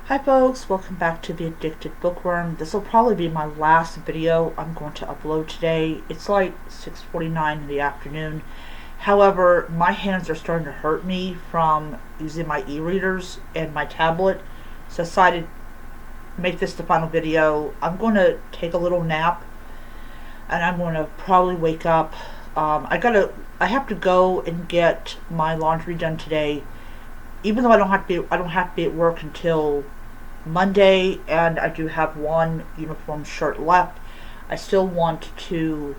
Hi folks, welcome back to The Addicted Bookworm. This will probably be my last video I'm going to upload today. It's like 6:49 in the afternoon. However, my hands are starting to hurt me from using my e-readers and my tablet. So I decided to make this the final video. I'm going to take a little nap and I'm going to probably wake up. I have to go and get my laundry done today. Even though I don't have to be at work until Monday, and I do have one uniform shirt left. I still want to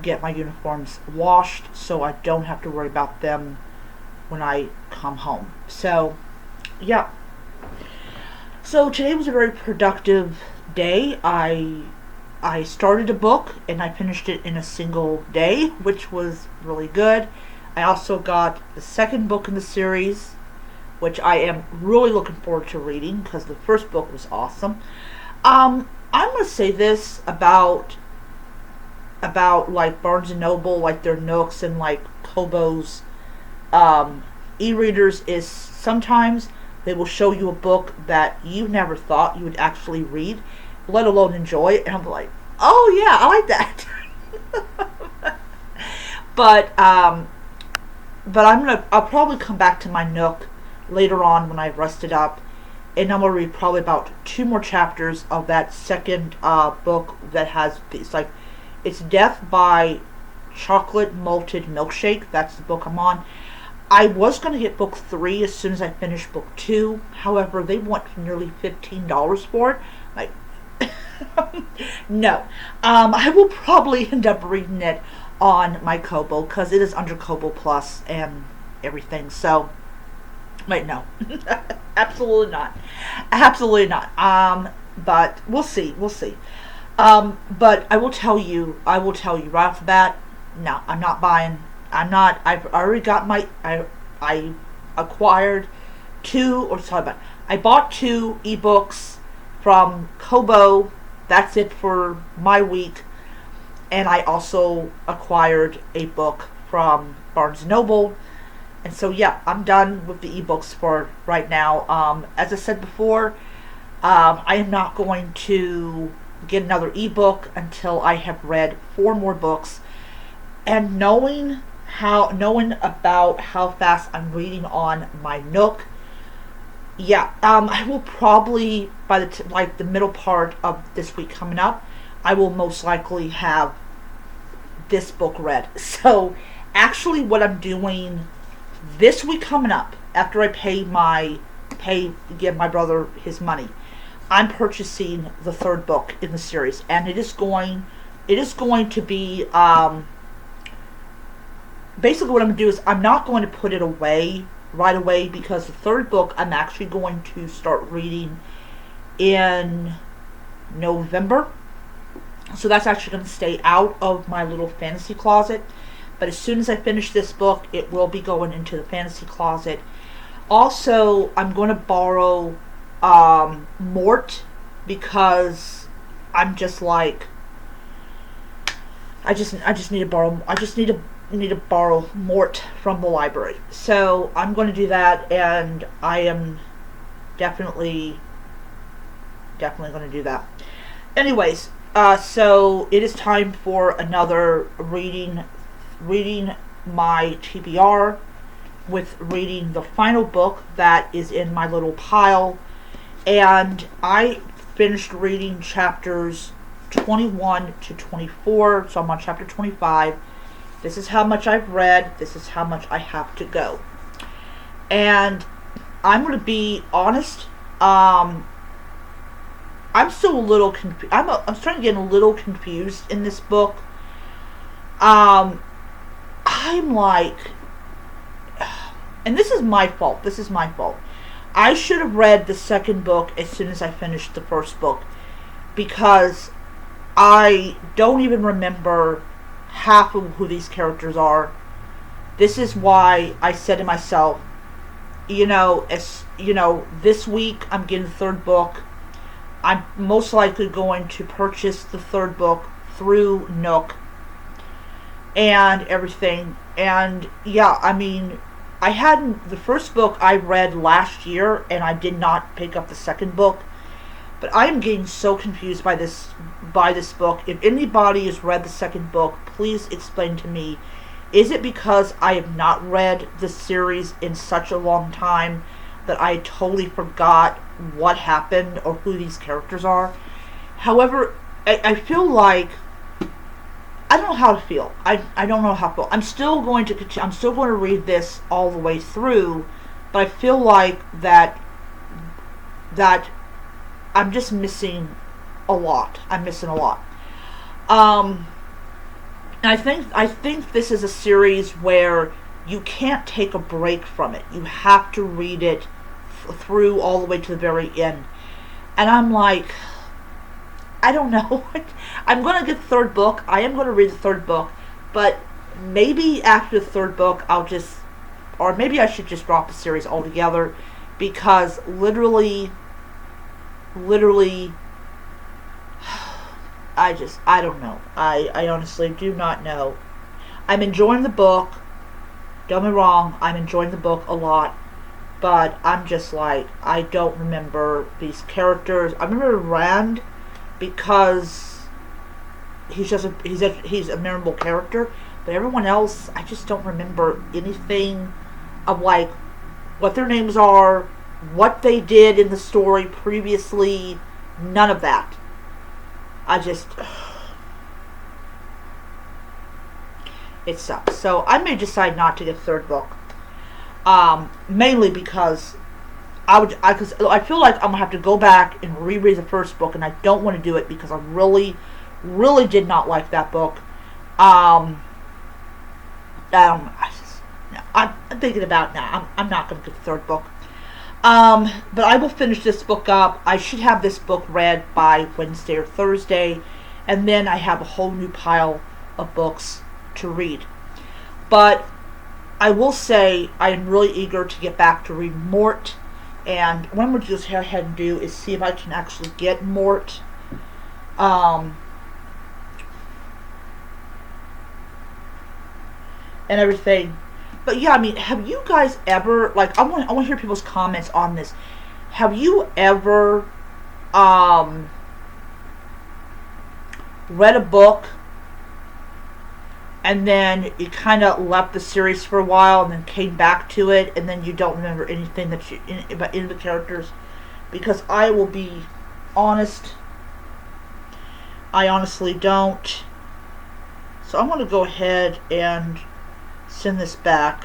get my uniforms washed so I don't have to worry about them when I come home. So, yeah. So today was a very productive day. I started a book and I finished it in a single day, which was really good. I also got the second book in the series, which I am really looking forward to reading because the first book was awesome. I'm gonna say this about like Barnes and Noble, like their Nooks and like Kobo's e-readers, is sometimes they will show you a book that you never thought you would actually read, let alone enjoy it, and I'm like, oh yeah, I like that. But I'll probably come back to my Nook later on when I've rested up, and I'm gonna read probably about 2 more chapters of that second book that has it's Death by Chocolate Malted Milkshake. That's the book I'm on. I was gonna get book 3 as soon as I finish book 2. However, they want nearly $15 for it. Like, no. I will probably end up reading it on my Kobo because it is under Kobo Plus and everything. So. Wait, no. Absolutely not. Absolutely not. But we'll see. We'll see. But I will tell you right off the bat, no, I'm not buying. I've already got I acquired 2, or sorry about, I bought 2 ebooks from Kobo. That's it for my week. And I also acquired a book from Barnes & Noble. And so, yeah, I'm done with the ebooks for right now. As I said before, I am not going to get another ebook until I have read 4 more books. And knowing about how fast I'm reading on my Nook, yeah, I will probably by the middle part of this week coming up, I will most likely have this book read. So, actually, what I'm doing this week coming up, after I give my brother his money, I'm purchasing the 3rd book in the series, and it is going to be basically what I'm going to do is I'm not going to put it away right away, because the 3rd book I'm actually going to start reading in November. So that's actually going to stay out of my little fantasy closet. But as soon as I finish this book, it will be going into the fantasy closet. Also, I'm going to borrow Mort, because I'm just like, I just need to borrow Mort from the library. So I'm going to do that, and I am definitely going to do that. Anyways, so it is time for another reading my TBR, with reading the final book that is in my little pile. And I finished reading chapters 21 to 24, so I'm on chapter 25. This is how much I've read. This is how much I have to go. And I'm going to be honest, I'm still a little confused. I'm starting to get a little confused in this book. I'm like, and this is my fault. I should have read the second book as soon as I finished the first book, because I don't even remember half of who these characters are. This is why I said to myself, this week I'm getting the 3rd book. I'm most likely going to purchase the 3rd book through Nook and everything. And yeah, I mean, I hadn't, the first book I read last year, and I did not pick up the second book. But I am getting so confused by this book. If anybody has read the second book, please explain to me. Is it because I have not read the series in such a long time that I totally forgot what happened or who these characters are? However, I feel like I don't know how to feel. I don't know how to feel. I'm still going to read this all the way through, but I feel like that I'm just missing a lot. I'm missing a lot. I think this is a series where you can't take a break from it. You have to read it through all the way to the very end. And I'm like, I don't know. I'm going to get the third book. I am going to read the third book. But maybe after the third book, or maybe I should just drop the series altogether. Because literally, I don't know. I honestly do not know. I'm enjoying the book. Don't get me wrong, I'm enjoying the book a lot. But I'm just like, I don't remember these characters. I remember Rand because he's a memorable character. But everyone else, I just don't remember anything of like what their names are, what they did in the story previously. None of that. It sucks. So I may decide not to get the third book. Mainly because I feel like I'm gonna have to go back and reread the first book, and I don't want to do it because I really, really did not like that book. I'm thinking about now. I'm not gonna get the third book. But I will finish this book up. I should have this book read by Wednesday or Thursday, and then I have a whole new pile of books to read. But I will say I am really eager to get back to read Mort, and what I'm going to just go ahead and do is see if I can actually get Mort. And everything. But yeah, I mean, have you guys ever, like, I want to hear people's comments on this. Have you ever read a book and then you kind of left the series for a while and then came back to it and then you don't remember anything about any of the characters? Because I will be honest, I honestly don't. So I'm going to go ahead and send this back.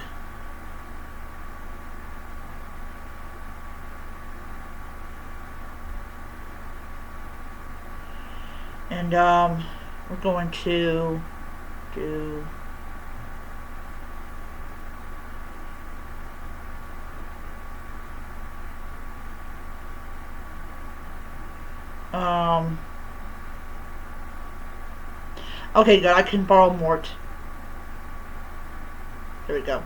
And we're going to do okay, good. I can borrow Mort. There we go.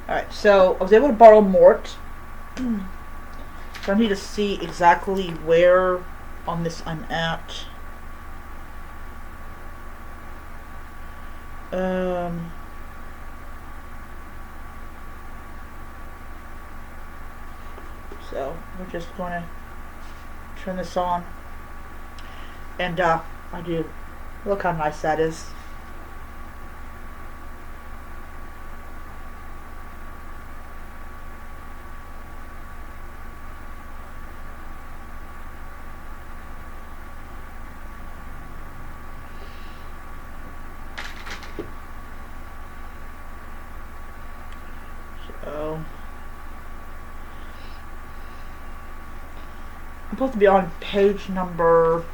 Alright, so I was able to borrow Mort. So I need to see exactly where on this I'm at. So we're just going to turn this on. And I do. Look how nice that is. So I'm supposed to be on page number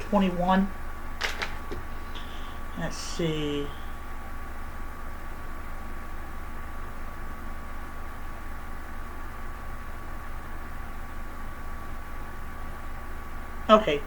21. Let's see. Okay.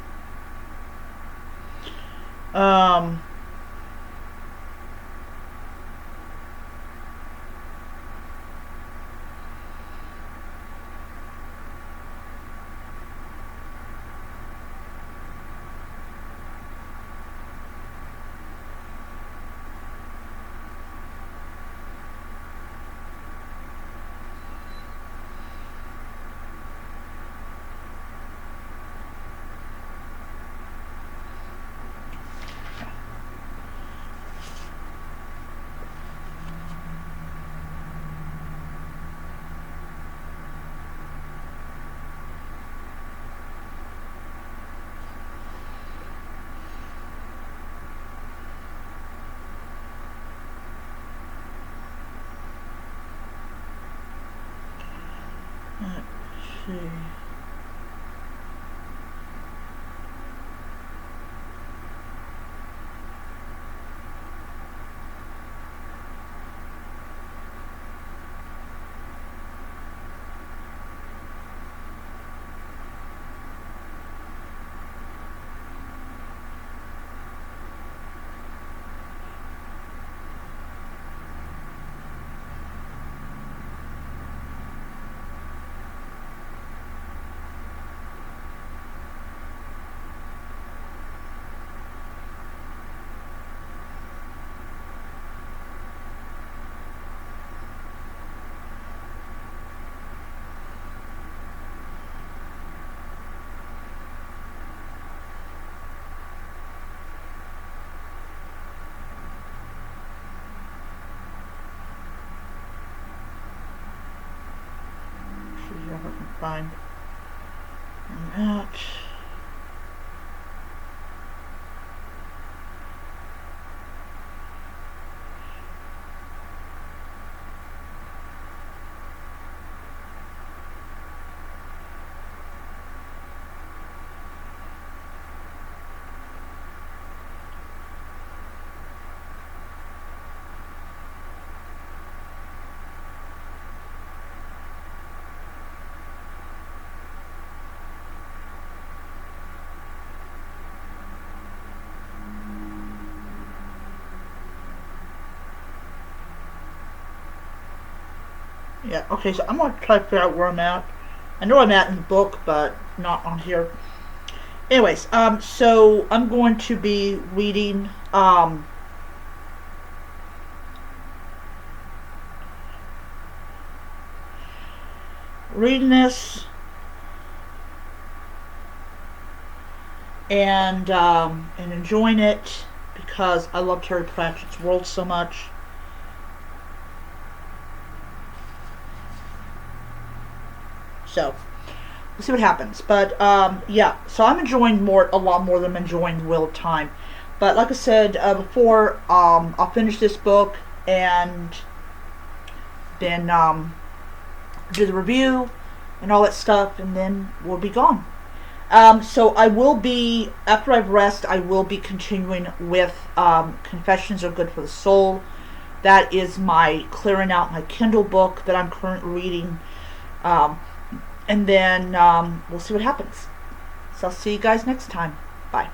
see. See if I can find that. Yeah, okay, so I'm going to try to figure out where I'm at. I know I'm at in the book, but not on here. Anyways, so I'm going to be reading this, and enjoying it because I love Terry Pratchett's world so much. So we'll see what happens. But yeah, so I'm enjoying a lot more than I'm enjoying Wheel of Time. But like I said before, I'll finish this book and then do the review and all that stuff, and then we'll be gone. So I will be, after I've rest, I will be continuing with Confessions Are Good for the Soul. That is my clearing out my Kindle book that I'm currently reading. And then we'll see what happens. So I'll see you guys next time. Bye.